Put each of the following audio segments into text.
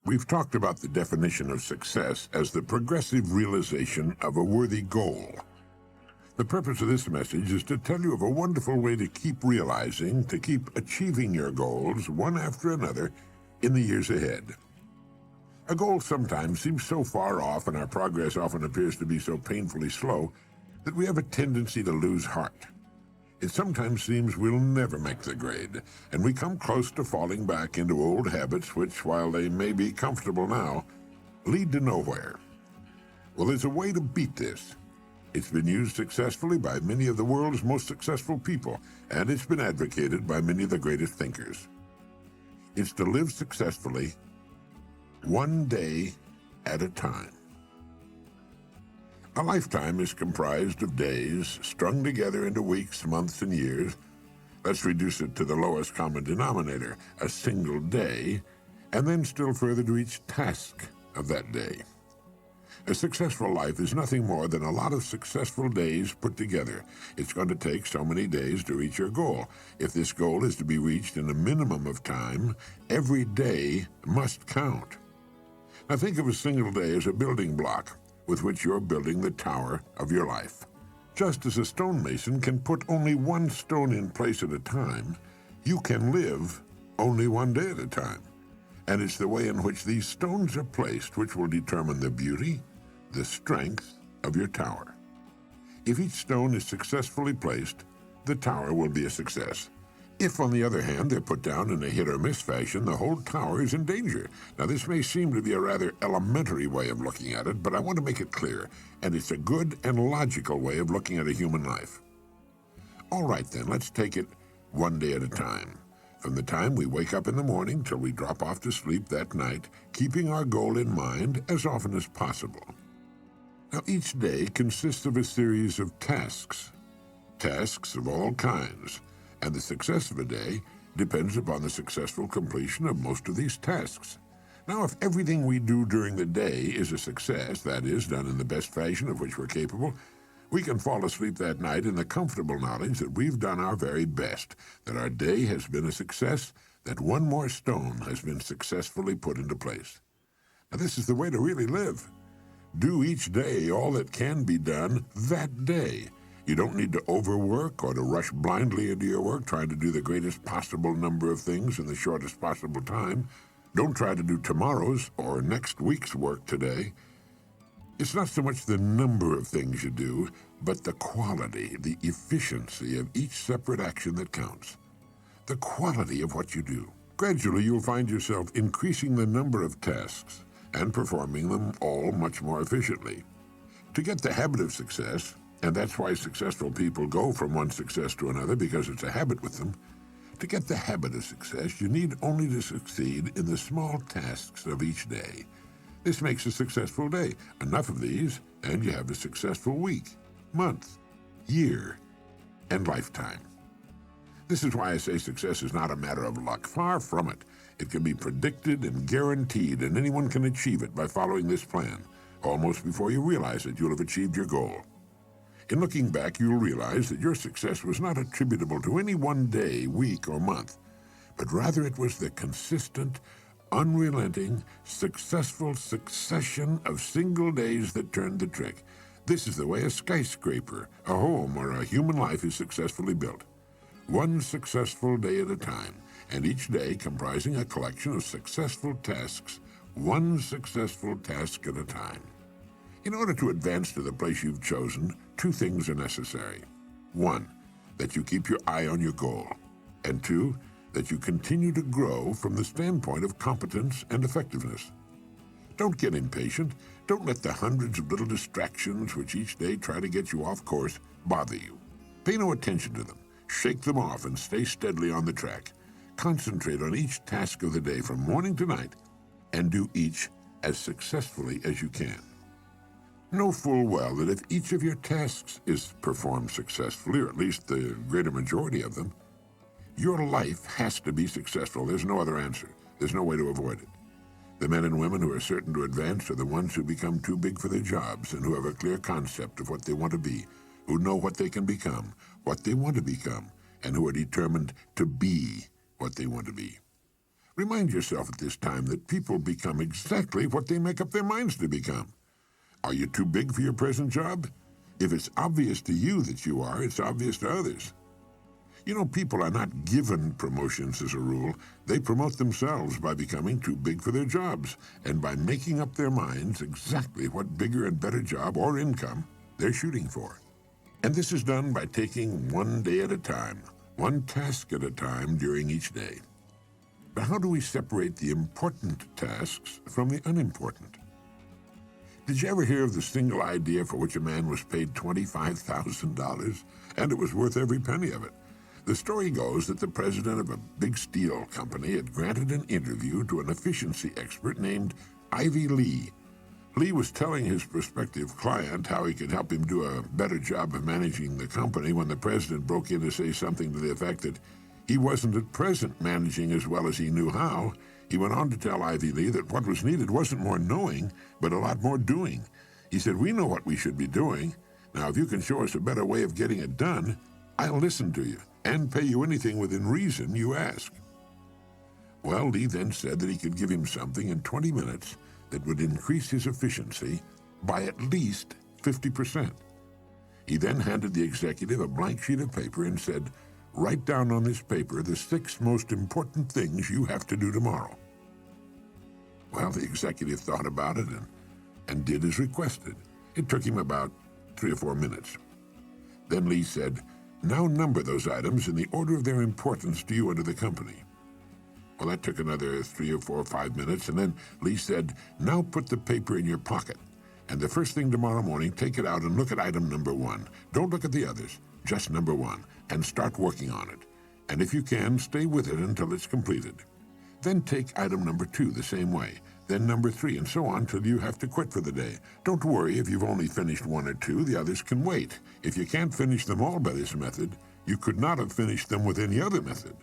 We've talked about the definition of success as the progressive realization of a worthy goal. The purpose of this message is to tell you of a wonderful way to keep realizing, to keep achieving your goals one after another in the years ahead. A goal sometimes seems so far off and our progress often appears to be so painfully slow that we have a tendency to lose heart. It sometimes seems we'll never make the grade, and we come close to falling back into old habits which, while they may be comfortable now, lead to nowhere. Well, there's a way to beat this. It's been used successfully by many of the world's most successful people, and it's been advocated by many of the greatest thinkers. It's to live successfully one day at a time. A lifetime is comprised of days strung together into weeks, months, and years. Let's reduce it to the lowest common denominator, a single day, and then still further to each task of that day. A successful life is nothing more than a lot of successful days put together. It's going to take so many days to reach your goal. If this goal is to be reached in a minimum of time, every day must count. Now think of a single day as a building block with which you're building the tower of your life. Just as a stonemason can put only one stone in place at a time, you can live only one day at a time. And it's the way in which these stones are placed which will determine the beauty, the strength of your tower. If each stone is successfully placed, the tower will be a success. If, on the other hand, they're put down in a hit-or-miss fashion, the whole tower is in danger. Now, this may seem to be a rather elementary way of looking at it, but I want to make it clear, and it's a good and logical way of looking at a human life. All right, then, let's take it one day at a time. From the time we wake up in the morning till we drop off to sleep that night, keeping our goal in mind as often as possible. Now, each day consists of a series of tasks of all kinds, and the success of a day depends upon the successful completion of most of these tasks. Now, if everything we do during the day is a success, that is, done in the best fashion of which we're capable, we can fall asleep that night in the comfortable knowledge that we've done our very best, that our day has been a success, that one more stone has been successfully put into place. Now, this is the way to really live. Do each day all that can be done that day. You don't need to overwork or to rush blindly into your work trying to do the greatest possible number of things in the shortest possible time. Don't try to do tomorrow's or next week's work today. It's not so much the number of things you do, but the quality, the efficiency of each separate action that counts. The quality of what you do. Gradually, you'll find yourself increasing the number of tasks and performing them all much more efficiently. To get the habit of success, and that's why successful people go from one success to another, because it's a habit with them. To get the habit of success, you need only to succeed in the small tasks of each day. This makes a successful day. Enough of these, and you have a successful week, month, year, and lifetime. This is why I say success is not a matter of luck. Far from it. It can be predicted and guaranteed, and anyone can achieve it by following this plan. Almost before you realize it, you'll have achieved your goal. In looking back, you'll realize that your success was not attributable to any one day, week, or month, but rather it was the consistent, unrelenting, successful succession of single days that turned the trick. This is the way a skyscraper, a home, or a human life is successfully built. One successful day at a time, and each day comprising a collection of successful tasks, one successful task at a time. In order to advance to the place you've chosen, two things are necessary. One, that you keep your eye on your goal. And two, that you continue to grow from the standpoint of competence and effectiveness. Don't get impatient. Don't let the hundreds of little distractions which each day try to get you off course bother you. Pay no attention to them. Shake them off and stay steadily on the track. Concentrate on each task of the day from morning to night, and do each as successfully as you can. Know full well that if each of your tasks is performed successfully, or at least the greater majority of them, your life has to be successful. There's no other answer. There's no way to avoid it. The men and women who are certain to advance are the ones who become too big for their jobs and who have a clear concept of what they want to be, who know what they can become, what they want to become, and who are determined to be what they want to be. Remind yourself at this time that people become exactly what they make up their minds to become. Are you too big for your present job? If it's obvious to you that you are, it's obvious to others. You know, people are not given promotions as a rule. They promote themselves by becoming too big for their jobs and by making up their minds exactly what bigger and better job or income they're shooting for. And this is done by taking one day at a time, one task at a time during each day. But how do we separate the important tasks from the unimportant? Did you ever hear of the single idea for which a man was paid $25,000? And it was worth every penny of it. The story goes that the president of a big steel company had granted an interview to an efficiency expert named Ivy Lee. Lee was telling his prospective client how he could help him do a better job of managing the company when the president broke in to say something to the effect that he wasn't at present managing as well as he knew how. He went on to tell Ivy Lee that what was needed wasn't more knowing, but a lot more doing. He said, "We know what we should be doing. Now, if you can show us a better way of getting it done, I'll listen to you and pay you anything within reason you ask." Well, Lee then said that he could give him something in 20 minutes that would increase his efficiency by at least 50%. He then handed the executive a blank sheet of paper and said, "Write down on this paper the 6 most important things you have to do tomorrow." Well, the executive thought about it and did as requested. It took him about 3 or 4 minutes. Then Lee said, "Now number those items in the order of their importance to you and to the company." Well, that took another 3 or 4 or 5 minutes, and then Lee said, "Now put the paper in your pocket, and the first thing tomorrow morning, take it out and look at item number 1. Don't look at the others, just number 1, and start working on it. And if you can, stay with it until it's completed. Then take item number 2 the same way, then number 3, and so on till you have to quit for the day. Don't worry if you've only finished 1 or 2, the others can wait. If you can't finish them all by this method, you could not have finished them with any other method.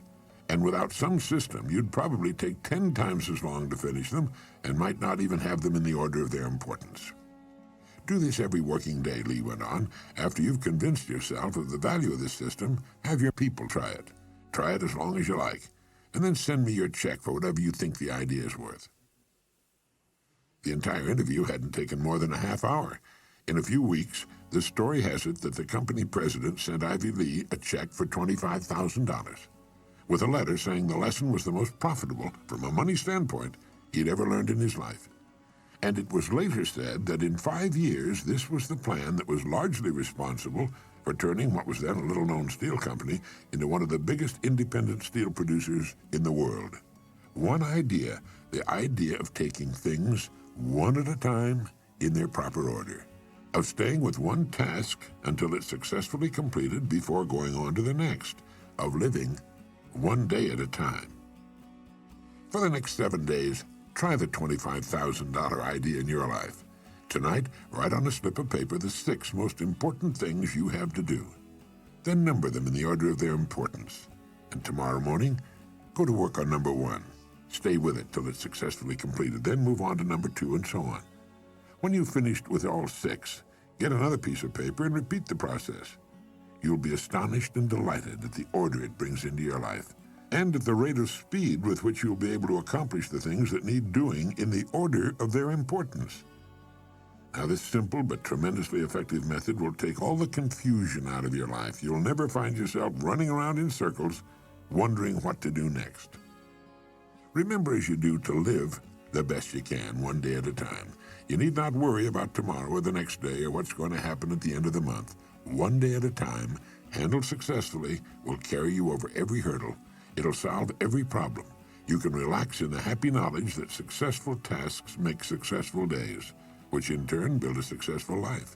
And without some system, you'd probably take 10 times as long to finish them and might not even have them in the order of their importance." Do this every working day, Lee went on. After you've convinced yourself of the value of this system, have your people try it. Try it as long as you like, and then send me your check for whatever you think the idea is worth. The entire interview hadn't taken more than a half hour. In a few weeks, the story has it that the company president sent Ivy Lee a check for $25,000, with a letter saying the lesson was the most profitable, from a money standpoint, he'd ever learned in his life. And it was later said that in 5 years, this was the plan that was largely responsible for turning what was then a little-known steel company into one of the biggest independent steel producers in the world. One idea, the idea of taking things one at a time in their proper order, of staying with one task until it's successfully completed before going on to the next, of living one day at a time. For the next 7 days, try the $25,000 idea in your life. Tonight, write on a slip of paper the 6 most important things you have to do. Then number them in the order of their importance. And tomorrow morning, go to work on number 1. Stay with it till it's successfully completed. Then move on to number 2 and so on. When you've finished with all 6, get another piece of paper and repeat the process. You'll be astonished and delighted at the order it brings into your life, and at the rate of speed with which you'll be able to accomplish the things that need doing in the order of their importance. Now, this simple but tremendously effective method will take all the confusion out of your life. You'll never find yourself running around in circles, wondering what to do next. Remember as you do to live the best you can, one day at a time. You need not worry about tomorrow or the next day or what's going to happen at the end of the month. One day at a time, handled successfully, will carry you over every hurdle. It'll solve every problem. You can relax in the happy knowledge that successful tasks make successful days, which in turn build a successful life.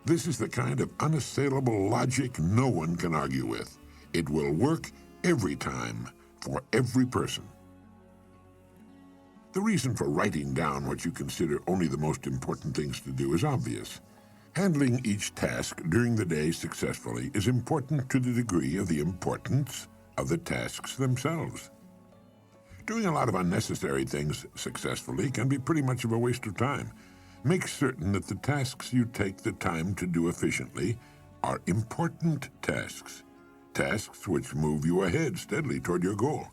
This is the kind of unassailable logic no one can argue with. It will work every time, for every person. The reason for writing down what you consider only the most important things to do is obvious. Handling each task during the day successfully is important to the degree of the importance of the tasks themselves. Doing a lot of unnecessary things successfully can be pretty much of a waste of time. Make certain that the tasks you take the time to do efficiently are important tasks, tasks which move you ahead steadily toward your goal.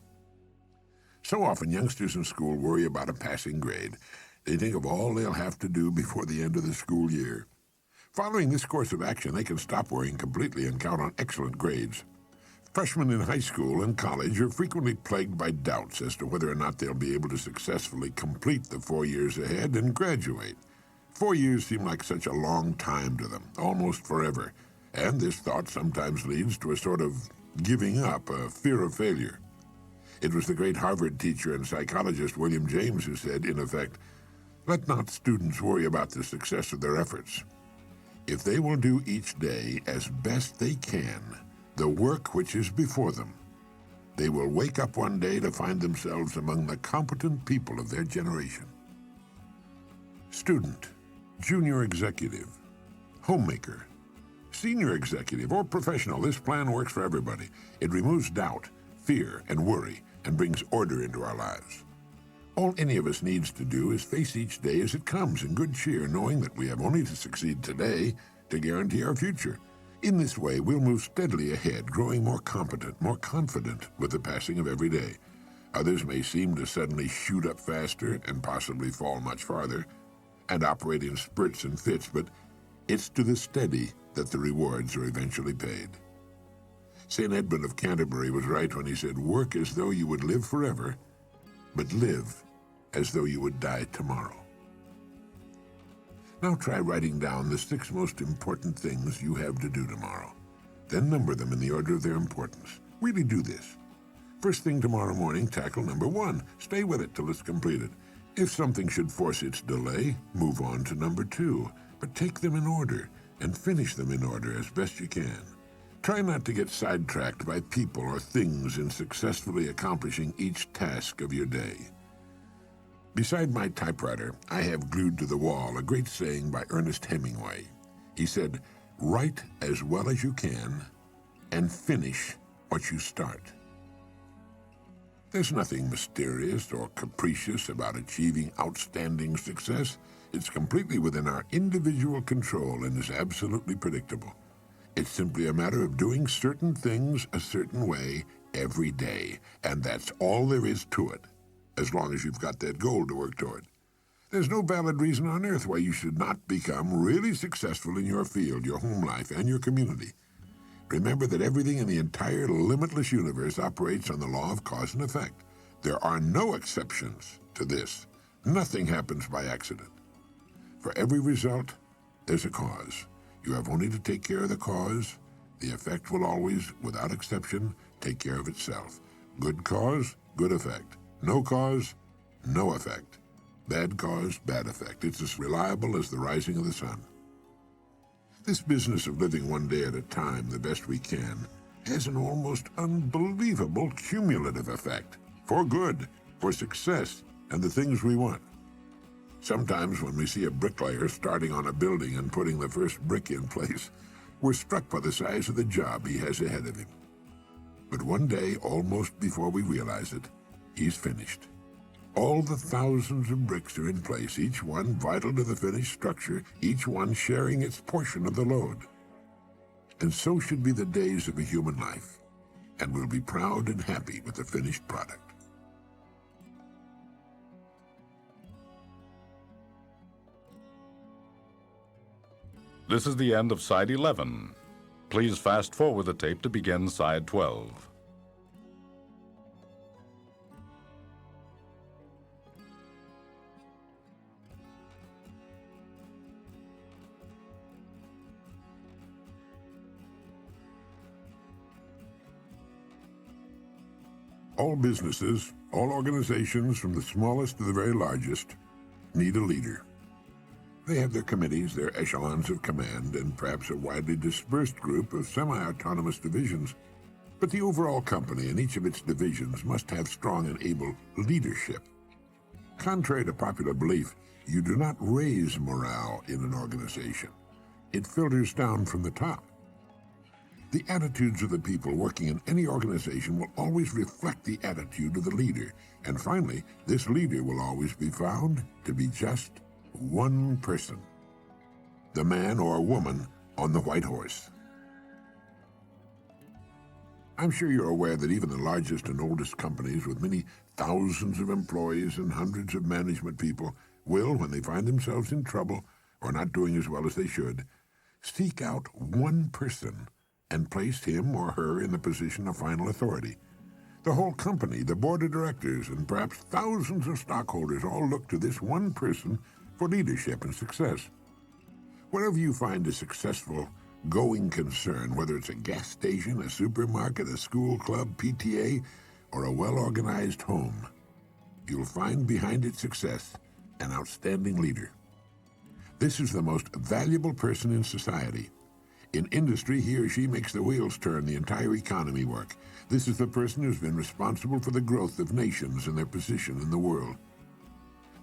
So often youngsters in school worry about a passing grade. They think of all they'll have to do before the end of the school year. Following this course of action, they can stop worrying completely and count on excellent grades. Freshmen in high school and college are frequently plagued by doubts as to whether or not they'll be able to successfully complete the 4 years ahead and graduate. 4 years seem like such a long time to them, almost forever, and this thought sometimes leads to a sort of giving up, a fear of failure. It was the great Harvard teacher and psychologist William James who said, in effect, "Let not students worry about the success of their efforts. If they will do each day as best they can the work which is before them, they will wake up one day to find themselves among the competent people of their generation." Student, junior executive, homemaker, senior executive, or professional, this plan works for everybody. It removes doubt, fear, and worry, and brings order into our lives. All any of us needs to do is face each day as it comes in good cheer, knowing that we have only to succeed today to guarantee our future. In this way, we'll move steadily ahead, growing more competent, more confident with the passing of every day. Others may seem to suddenly shoot up faster and possibly fall much farther, and operate in spurts and fits, but it's to the steady that the rewards are eventually paid. St. Edmund of Canterbury was right when he said, "Work as though you would live forever, but live as though you would die tomorrow." Now try writing down the 6 most important things you have to do tomorrow. Then number them in the order of their importance. Really do this. First thing tomorrow morning, tackle number 1. Stay with it till it's completed. If something should force its delay, move on to number 2. But take them in order and finish them in order as best you can. Try not to get sidetracked by people or things in successfully accomplishing each task of your day. Beside my typewriter, I have glued to the wall a great saying by Ernest Hemingway. He said, "Write as well as you can and finish what you start." There's nothing mysterious or capricious about achieving outstanding success. It's completely within our individual control and is absolutely predictable. It's simply a matter of doing certain things a certain way every day, and that's all there is to it, as long as you've got that goal to work toward. There's no valid reason on earth why you should not become really successful in your field, your home life, and your community. Remember that everything in the entire limitless universe operates on the law of cause and effect. There are no exceptions to this. Nothing happens by accident. For every result, there's a cause. You have only to take care of the cause. The effect will always, without exception, take care of itself. Good cause, good effect. No cause, no effect. Bad cause, bad effect. It's as reliable as the rising of the sun. This business of living one day at a time the best we can has an almost unbelievable cumulative effect. For good, for success, and the things we want. Sometimes when we see a bricklayer starting on a building and putting the first brick in place, we're struck by the size of the job he has ahead of him. But one day, almost before we realize it, he's finished. All the thousands of bricks are in place, each one vital to the finished structure, each one sharing its portion of the load. And so should be the days of a human life, and we'll be proud and happy with the finished product. This is the end of Side 11. Please fast forward the tape to begin Side 12. All businesses, all organizations, from the smallest to the very largest, need a leader. They have their committees, their echelons of command, and perhaps a widely dispersed group of semi-autonomous divisions. But the overall company and each of its divisions must have strong and able leadership. Contrary to popular belief, you do not raise morale in an organization. It filters down from the top. The attitudes of the people working in any organization will always reflect the attitude of the leader. And finally, this leader will always be found to be just one person. The man or woman on the white horse. I'm sure you're aware that even the largest and oldest companies with many thousands of employees and hundreds of management people will, when they find themselves in trouble or not doing as well as they should, seek out one person and place him or her in the position of final authority. The whole company, the board of directors, and perhaps thousands of stockholders all look to this one person for leadership and success. Wherever you find a successful, going concern, whether it's a gas station, a supermarket, a school club, PTA, or a well-organized home, you'll find behind its success an outstanding leader. This is the most valuable person in society. In industry, he or she makes the wheels turn, the entire economy work. This is the person who's been responsible for the growth of nations and their position in the world.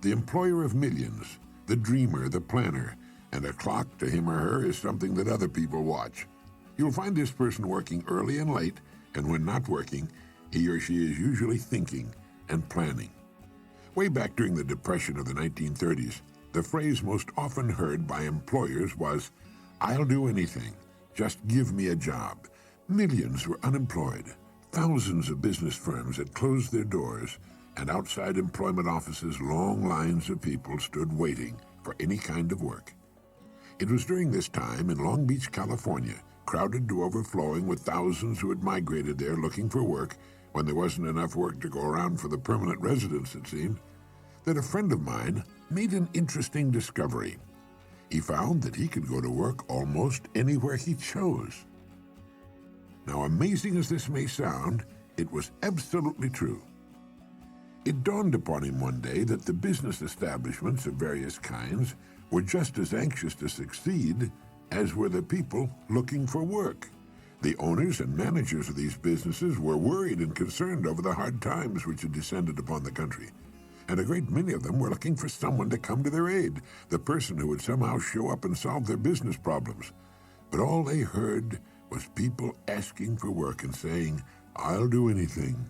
The employer of millions, the dreamer, the planner, and a clock to him or her is something that other people watch. You'll find this person working early and late, and when not working, he or she is usually thinking and planning. Way back during the Depression of the 1930s, the phrase most often heard by employers was, "I'll do anything, just give me a job." Millions were unemployed. Thousands of business firms had closed their doors, and outside employment offices long lines of people stood waiting for any kind of work. It was during this time in Long Beach, California, crowded to overflowing with thousands who had migrated there looking for work when there wasn't enough work to go around for the permanent residents, it seemed, that a friend of mine made an interesting discovery. He found that he could go to work almost anywhere he chose. Now, amazing as this may sound, it was absolutely true. It dawned upon him one day that the business establishments of various kinds were just as anxious to succeed as were the people looking for work. The owners and managers of these businesses were worried and concerned over the hard times which had descended upon the country, and a great many of them were looking for someone to come to their aid, the person who would somehow show up and solve their business problems. But all they heard was people asking for work and saying, "I'll do anything."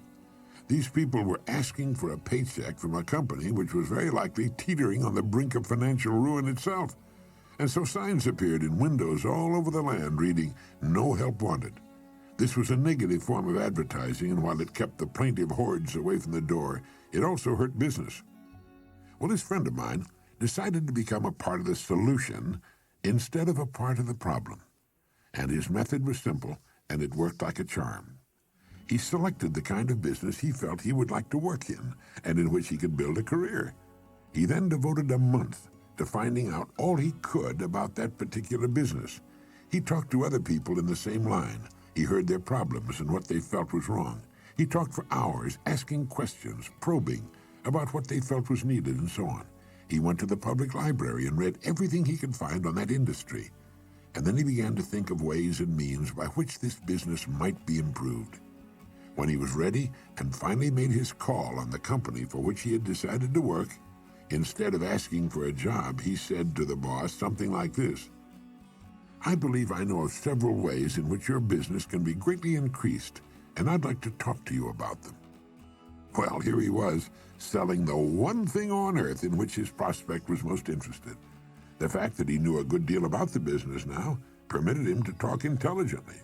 These people were asking for a paycheck from a company which was very likely teetering on the brink of financial ruin itself. And so signs appeared in windows all over the land reading, "No help wanted." This was a negative form of advertising, and while it kept the plaintive hordes away from the door, it also hurt business. Well, this friend of mine decided to become a part of the solution instead of a part of the problem. And his method was simple, and it worked like a charm. He selected the kind of business he felt he would like to work in, and in which he could build a career. He then devoted a month to finding out all he could about that particular business. He talked to other people in the same line. He heard their problems and what they felt was wrong. He talked for hours, asking questions, probing about what they felt was needed, and so on. He went to the public library and read everything he could find on that industry. And then he began to think of ways and means by which this business might be improved. When he was ready and finally made his call on the company for which he had decided to work, instead of asking for a job, he said to the boss something like this: "I believe I know of several ways in which your business can be greatly increased, and I'd like to talk to you about them." Well, here he was, selling the one thing on earth in which his prospect was most interested. The fact that he knew a good deal about the business now permitted him to talk intelligently.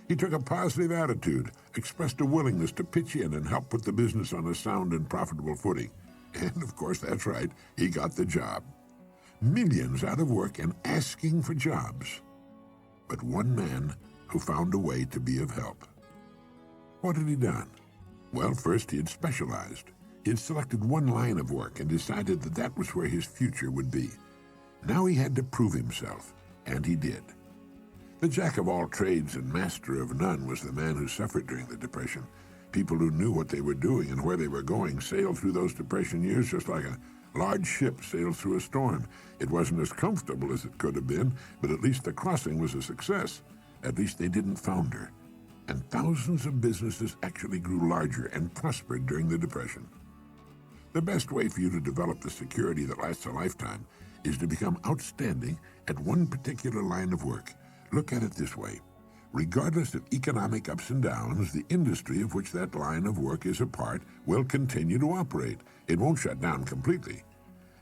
He took a positive attitude, expressed a willingness to pitch in and help put the business on a sound and profitable footing. And, of course, that's right, he got the job. Millions out of work and asking for jobs. But one man who found a way to be of help. What had he done? Well, first he had specialized. He had selected one line of work and decided that that was where his future would be. Now he had to prove himself, and he did. The jack of all trades and master of none was the man who suffered during the Depression. People who knew what they were doing and where they were going sailed through those Depression years just like a large ship sails through a storm. It wasn't as comfortable as it could have been, but at least the crossing was a success. At least they didn't founder. And thousands of businesses actually grew larger and prospered during the Depression. The best way for you to develop the security that lasts a lifetime is to become outstanding at one particular line of work. Look at it this way. Regardless of economic ups and downs, the industry of which that line of work is a part will continue to operate. It won't shut down completely.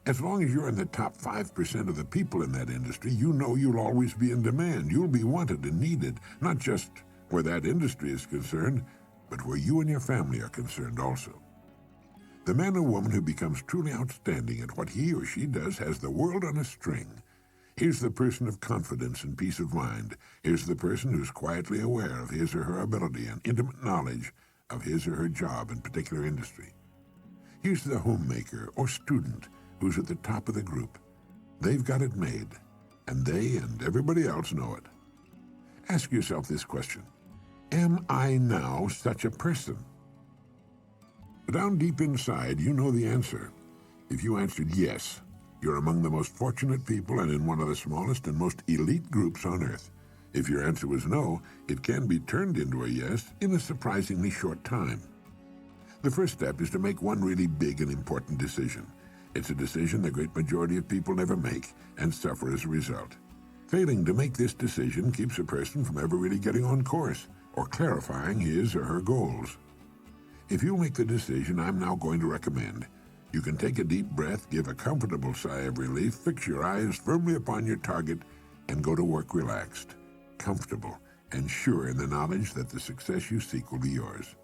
As long as you're in the top 5% of the people in that industry, you know you'll always be in demand. You'll be wanted and needed, not just where that industry is concerned, but where you and your family are concerned also. The man or woman who becomes truly outstanding at what he or she does has the world on a string. Here's the person of confidence and peace of mind. Here's the person who's quietly aware of his or her ability and intimate knowledge of his or her job in particular industry. Here's the homemaker or student who's at the top of the group. They've got it made, and they and everybody else know it. Ask yourself this question: am I now such a person? Down deep inside, you know the answer. If you answered yes, you're among the most fortunate people and in one of the smallest and most elite groups on earth. If your answer was no, it can be turned into a yes in a surprisingly short time. The first step is to make one really big and important decision. It's a decision the great majority of people never make and suffer as a result. Failing to make this decision keeps a person from ever really getting on course or clarifying his or her goals. If you make the decision I'm now going to recommend, you can take a deep breath, give a comfortable sigh of relief, fix your eyes firmly upon your target, and go to work relaxed, comfortable, and sure in the knowledge that the success you seek will be yours.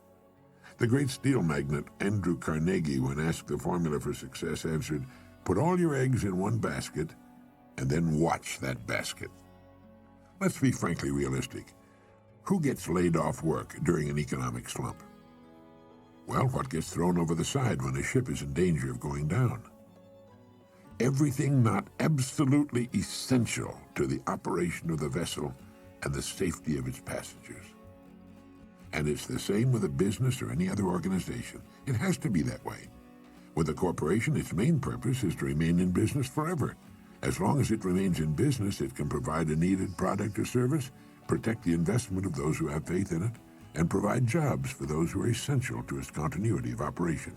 The great steel magnate Andrew Carnegie, when asked the formula for success, answered, "Put all your eggs in one basket, and then watch that basket." Let's be frankly realistic. Who gets laid off work during an economic slump? Well, what gets thrown over the side when a ship is in danger of going down? Everything not absolutely essential to the operation of the vessel and the safety of its passengers. And it's the same with a business or any other organization. It has to be that way. With a corporation, its main purpose is to remain in business forever. As long as it remains in business, it can provide a needed product or service, protect the investment of those who have faith in it, and provide jobs for those who are essential to its continuity of operation.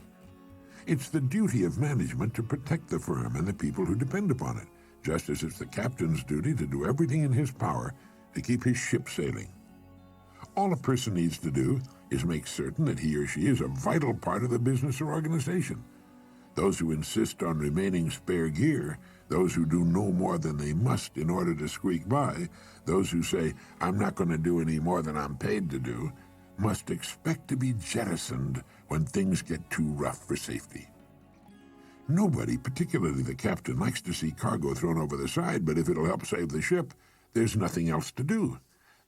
It's the duty of management to protect the firm and the people who depend upon it, just as it's the captain's duty to do everything in his power to keep his ship sailing. All a person needs to do is make certain that he or she is a vital part of the business or organization. Those who insist on remaining spare gear, those who do no more than they must in order to squeak by, those who say, "I'm not going to do any more than I'm paid to do," must expect to be jettisoned when things get too rough for safety. Nobody, particularly the captain, likes to see cargo thrown over the side, but if it'll help save the ship, there's nothing else to do.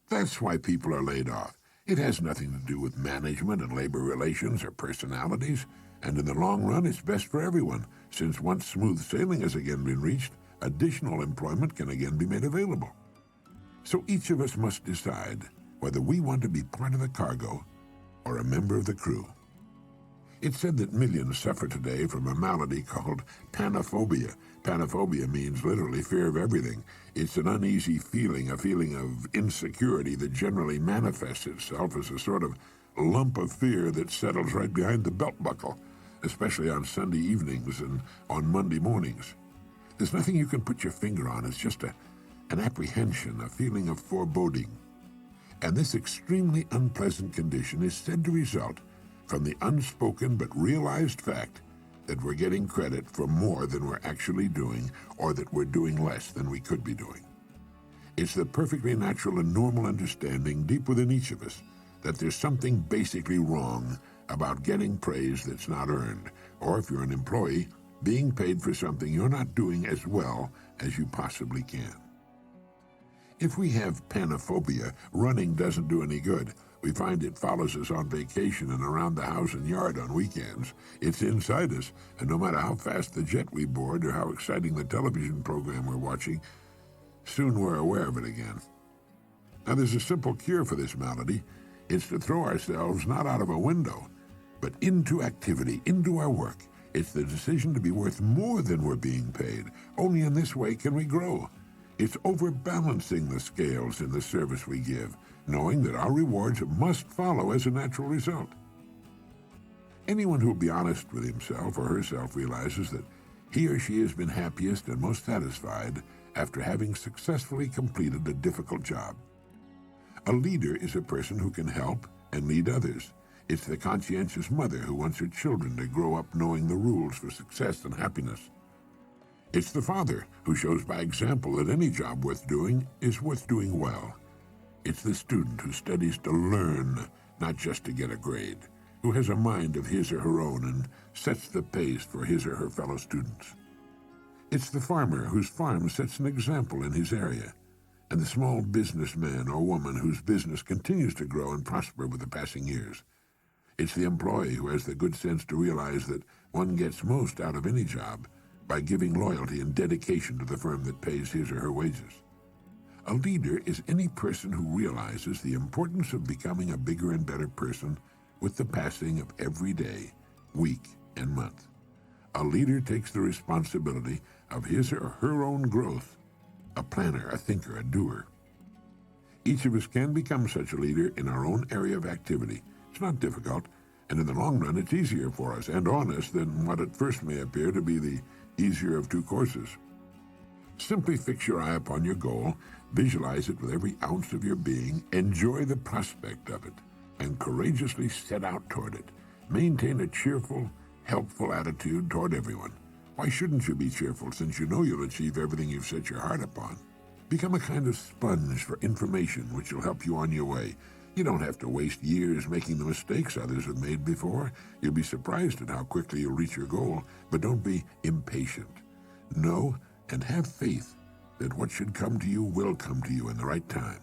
That's why people are laid off. It has nothing to do with management and labor relations or personalities, and in the long run it's best for everyone, since once smooth sailing has again been reached, additional employment can again be made available. So each of us must decide whether we want to be part of the cargo or a member of the crew. It's said that millions suffer today from a malady called panophobia. Panophobia means literally fear of everything. It's an uneasy feeling, a feeling of insecurity that generally manifests itself as a sort of lump of fear that settles right behind the belt buckle, especially on Sunday evenings and on Monday mornings. There's nothing you can put your finger on. It's just an apprehension, a feeling of foreboding. And this extremely unpleasant condition is said to result from the unspoken but realized fact that we're getting credit for more than we're actually doing, or that we're doing less than we could be doing. It's the perfectly natural and normal understanding deep within each of us that there's something basically wrong about getting praise that's not earned, or if you're an employee, being paid for something you're not doing as well as you possibly can. If we have panophobia, running doesn't do any good. We find it follows us on vacation and around the house and yard on weekends. It's inside us, and no matter how fast the jet we board or how exciting the television program we're watching, soon we're aware of it again. Now, there's a simple cure for this malady. It's to throw ourselves not out of a window, but into activity, into our work. It's the decision to be worth more than we're being paid. Only in this way can we grow. It's overbalancing the scales in the service we give, knowing that our rewards must follow as a natural result. Anyone who will be honest with himself or herself realizes that he or she has been happiest and most satisfied after having successfully completed a difficult job. A leader is a person who can help and lead others. It's the conscientious mother who wants her children to grow up knowing the rules for success and happiness. It's the father who shows by example that any job worth doing is worth doing well. It's the student who studies to learn, not just to get a grade, who has a mind of his or her own and sets the pace for his or her fellow students. It's the farmer whose farm sets an example in his area, and the small businessman or woman whose business continues to grow and prosper with the passing years. It's the employee who has the good sense to realize that one gets most out of any job by giving loyalty and dedication to the firm that pays his or her wages. A leader is any person who realizes the importance of becoming a bigger and better person with the passing of every day, week, and month. A leader takes the responsibility of his or her own growth, a planner, a thinker, a doer. Each of us can become such a leader in our own area of activity. It's not difficult, and in the long run it's easier for us and on us than what at first may appear to be the easier of two courses. Simply fix your eye upon your goal, visualize it with every ounce of your being, enjoy the prospect of it, and courageously set out toward it. Maintain a cheerful, helpful attitude toward everyone. Why shouldn't you be cheerful since you know you'll achieve everything you've set your heart upon? Become a kind of sponge for information which will help you on your way. You don't have to waste years making the mistakes others have made before. You'll be surprised at how quickly you'll reach your goal, but don't be impatient. Know and have faith that what should come to you will come to you in the right time.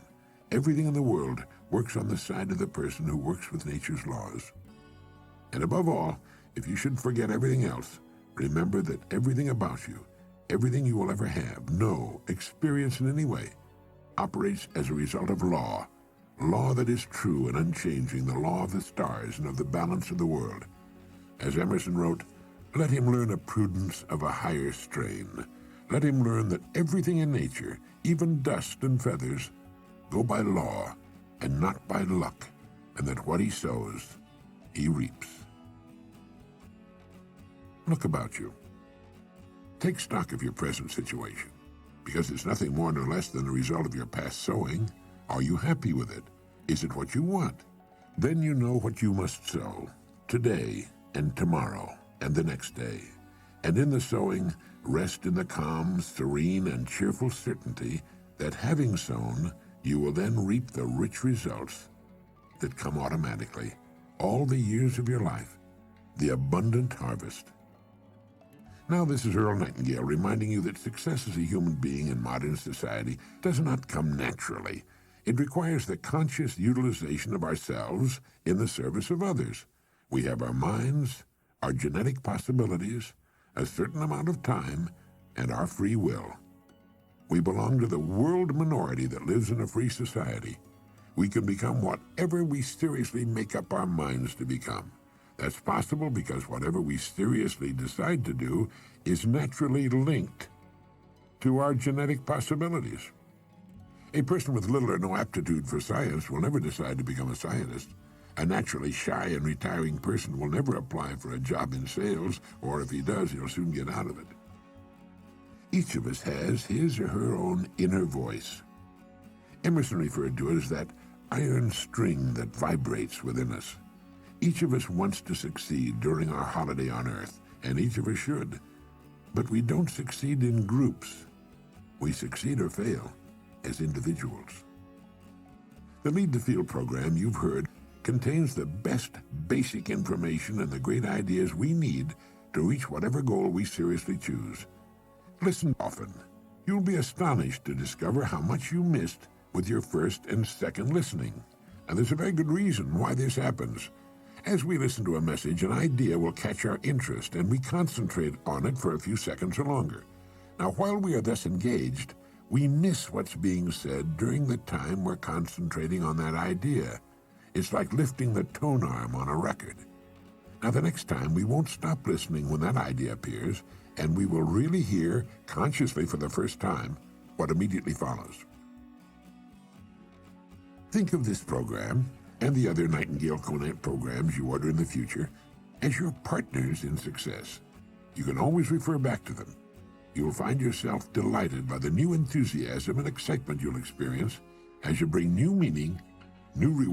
Everything in the world works on the side of the person who works with nature's laws. And above all, if you should forget everything else, remember that everything about you, everything you will ever have, know, experience in any way, operates as a result of law that is true and unchanging, the law of the stars and of the balance of the world. As Emerson wrote, let him learn a prudence of a higher strain. Let him learn that everything in nature, even dust and feathers, go by law and not by luck, and that what he sows, he reaps. Look about you. Take stock of your present situation, because it's nothing more nor less than the result of your past sowing. Are you happy with it? Is it what you want? Then you know what you must sow, today and tomorrow and the next day. And in the sowing, rest in the calm, serene, and cheerful certainty that having sown, you will then reap the rich results that come automatically, all the years of your life, the abundant harvest. Now this is Earl Nightingale reminding you that success as a human being in modern society does not come naturally. It requires the conscious utilization of ourselves in the service of others. We have our minds, our genetic possibilities, a certain amount of time, and our free will. We belong to the world minority that lives in a free society. We can become whatever we seriously make up our minds to become. That's possible because whatever we seriously decide to do is naturally linked to our genetic possibilities. A person with little or no aptitude for science will never decide to become a scientist. A naturally shy and retiring person will never apply for a job in sales, or if he does, he'll soon get out of it. Each of us has his or her own inner voice. Emerson referred to it as that iron string that vibrates within us. Each of us wants to succeed during our holiday on Earth, and each of us should. But we don't succeed in groups. We succeed or fail as individuals. The Lead to Field program you've heard contains the best basic information and the great ideas we need to reach whatever goal we seriously choose. Listen often. You'll be astonished to discover how much you missed with your first and second listening. And there's a very good reason why this happens. As we listen to a message, an idea will catch our interest, and we concentrate on it for a few seconds or longer. Now, while we are thus engaged, we miss what's being said during the time we're concentrating on that idea. It's like lifting the tone arm on a record. Now, the next time, we won't stop listening when that idea appears, and we will really hear, consciously for the first time, what immediately follows. Think of this program and the other Nightingale Conant programs you order in the future as your partners in success. You can always refer back to them. You'll find yourself delighted by the new enthusiasm and excitement you'll experience as you bring new meaning, new reward,